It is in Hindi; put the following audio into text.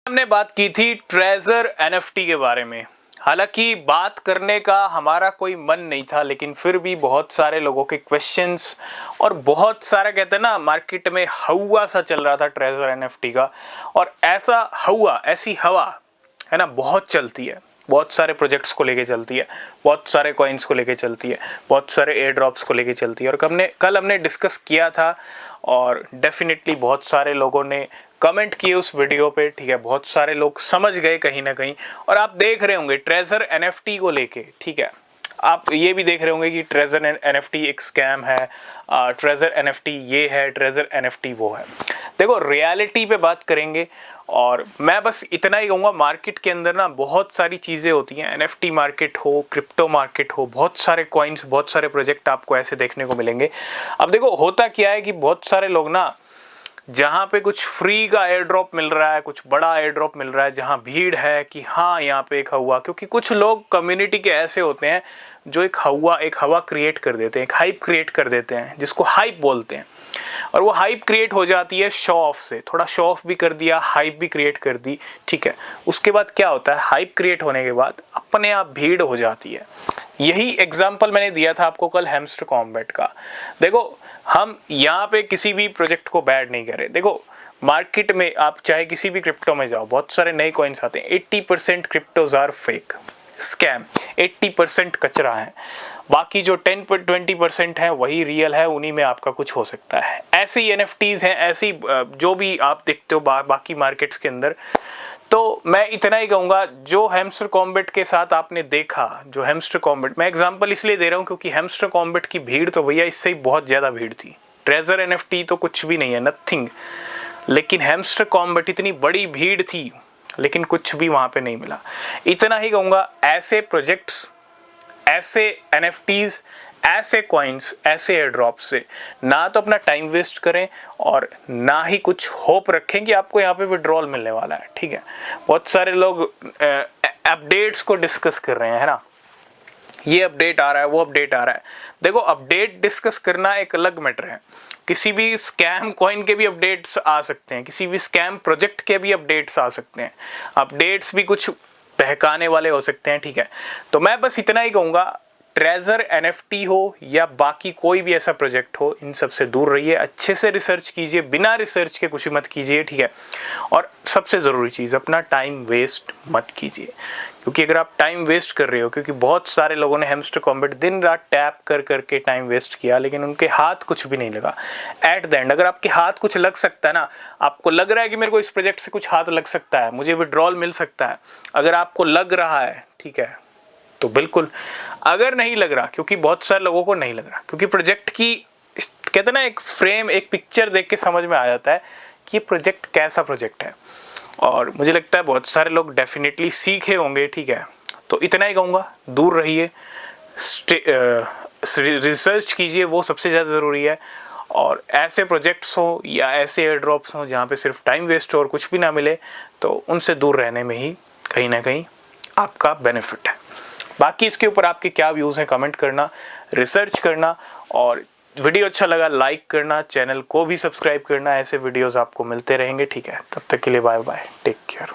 हमने बात की थी ट्रेजर एनएफटी के बारे में। हालांकि बात करने का हमारा कोई मन नहीं था, लेकिन फिर भी बहुत सारे लोगों के क्वेश्चंस और बहुत सारा कहते हैं ना, मार्केट में हवा सा चल रहा था ट्रेजर एनएफटी का। और ऐसी हवा है ना, बहुत चलती है, बहुत सारे प्रोजेक्ट्स को लेके चलती है, बहुत सारे कॉइन्स को लेके चलती है, बहुत सारे एयर ड्रॉप्स को लेके चलती है। और कल हमने डिस्कस किया था और डेफिनेटली बहुत सारे लोगों ने कमेंट किए उस वीडियो पे, ठीक है, बहुत सारे लोग समझ गए कहीं ना कहीं। और आप देख रहे होंगे ट्रेजर एनएफटी को लेके, ठीक है, आप ये भी देख रहे होंगे कि ट्रेजर एनएफटी एक स्कैम है, ट्रेजर एनएफटी ये है, ट्रेजर एनएफटी वो है। देखो रियलिटी पे बात करेंगे और मैं बस इतना ही कहूँगा, मार्केट के अंदर ना बहुत सारी चीज़ें होती हैं, एनएफटी मार्केट हो, क्रिप्टो मार्केट हो, बहुत सारे कॉइन्स, बहुत सारे प्रोजेक्ट आपको ऐसे देखने को मिलेंगे। अब देखो होता क्या है कि बहुत सारे लोग ना, जहाँ पे कुछ फ्री का एयर ड्रॉप मिल रहा है, कुछ बड़ा एयर ड्रॉप मिल रहा है, जहाँ भीड़ है कि हाँ यहाँ पे एक हवा, क्योंकि कुछ लोग कम्युनिटी के ऐसे होते हैं जो एक हवा क्रिएट कर देते हैं, एक हाइप क्रिएट कर देते हैं, जिसको हाइप बोलते हैं। और वो हाइप क्रिएट हो जाती है शो ऑफ से, थोड़ा शो ऑफ भी कर दिया, हाइप भी क्रिएट कर दी, ठीक है। उसके बाद क्या होता है, हाइप क्रिएट होने के बाद अपने आप भीड़ हो जाती है। यही एग्जाम्पल मैंने दिया था आपको कल हैमस्टर कॉम्बैट का। देखो हम यहाँ पे किसी भी प्रोजेक्ट को बैड नहीं कर रहे। देखो मार्केट में आप चाहे किसी भी क्रिप्टो में जाओ, बहुत सारे नए कॉइन्स आते हैं, 80% क्रिप्टोज आर फेक, स्कैम, 80% कचरा है, बाकी जो 10-20% है वही रियल है, उन्हीं में आपका कुछ हो सकता है। ऐसी एनएफटीज हैं, ऐसी जो भी आप देखते हो बाकी मार्केट्स के अंदर। तो मैं इतना ही कहूँगा, जो हैमस्टर कॉम्बैट के साथ आपने देखा, जो हैमस्टर कॉम्बैट, मैं एग्जांपल इसलिए दे रहा हूँ क्योंकि हैमस्टर कॉम्बैट की भीड़ तो भैया इससे ही बहुत ज़्यादा भीड़ थी। ट्रेजर एनएफटी तो कुछ भी नहीं है, नथिंग, लेकिन हैमस्टर कॉम्बैट इतनी बड़ी भीड़ थी, लेकिन कुछ भी वहाँ पे नहीं मिला। इतना ही कहूँगा, ऐसे प्रोजेक्ट्स, ऐसे एनएफटीज, ऐसे कॉइन्स, ऐसे एयर ड्रॉप से ना तो अपना टाइम वेस्ट करें और ना ही कुछ होप रखें कि आपको यहाँ पे विड्रॉल मिलने वाला है, ठीक है। बहुत सारे लोग अपडेट्स को डिस्कस कर रहे हैं, है ना, ये अपडेट आ रहा है, वो अपडेट आ रहा है। देखो अपडेट डिस्कस करना एक अलग मैटर है, किसी भी स्कैम कॉइन के भी अपडेट्स आ सकते हैं, किसी भी स्कैम प्रोजेक्ट के भी अपडेट्स आ सकते हैं, अपडेट्स भी कुछ बहकाने वाले हो सकते हैं, ठीक है। तो मैं बस इतना ही कहूँगा, ट्रेजर एनएफटी हो या बाकी कोई भी ऐसा प्रोजेक्ट हो, इन सब से दूर रहिए, अच्छे से रिसर्च कीजिए, बिना रिसर्च के कुछ मत कीजिए, ठीक है। और सबसे ज़रूरी चीज़, अपना टाइम वेस्ट मत कीजिए, क्योंकि अगर आप टाइम वेस्ट कर रहे हो, क्योंकि बहुत सारे लोगों ने हैमस्टर कॉम्बैट दिन रात टैप कर करके टाइम वेस्ट किया, लेकिन उनके हाथ कुछ भी नहीं लगा। एट द एंड अगर आपके हाथ कुछ लग सकता है ना, आपको लग रहा है कि मेरे को इस प्रोजेक्ट से कुछ हाथ लग सकता है, मुझे विड्रॉल मिल सकता है, अगर आपको लग रहा है, ठीक है, तो बिल्कुल। अगर नहीं लग रहा, क्योंकि बहुत सारे लोगों को नहीं लग रहा, क्योंकि प्रोजेक्ट की कहते हैं ना, एक फ्रेम, एक पिक्चर देख के समझ में आ जाता है कि ये प्रोजेक्ट कैसा प्रोजेक्ट है। और मुझे लगता है बहुत सारे लोग डेफिनेटली सीखे होंगे, ठीक है। तो इतना ही कहूँगा, दूर रहिए, रिसर्च कीजिए, वो सबसे ज़्यादा ज़रूरी है। और ऐसे प्रोजेक्ट्स हो या ऐसे एयर ड्रॉप्स हो जहाँ पे सिर्फ टाइम वेस्ट हो और कुछ भी ना मिले, तो उनसे दूर रहने में ही कहीं ना कहीं आपका बेनिफिट है। बाकी इसके ऊपर आपके क्या व्यूज़ हैं, कमेंट करना, रिसर्च करना, और वीडियो अच्छा लगा लाइक करना, चैनल को भी सब्सक्राइब करना। ऐसे वीडियोस आपको मिलते रहेंगे, ठीक है। तब तक के लिए बाय बाय, टेक केयर।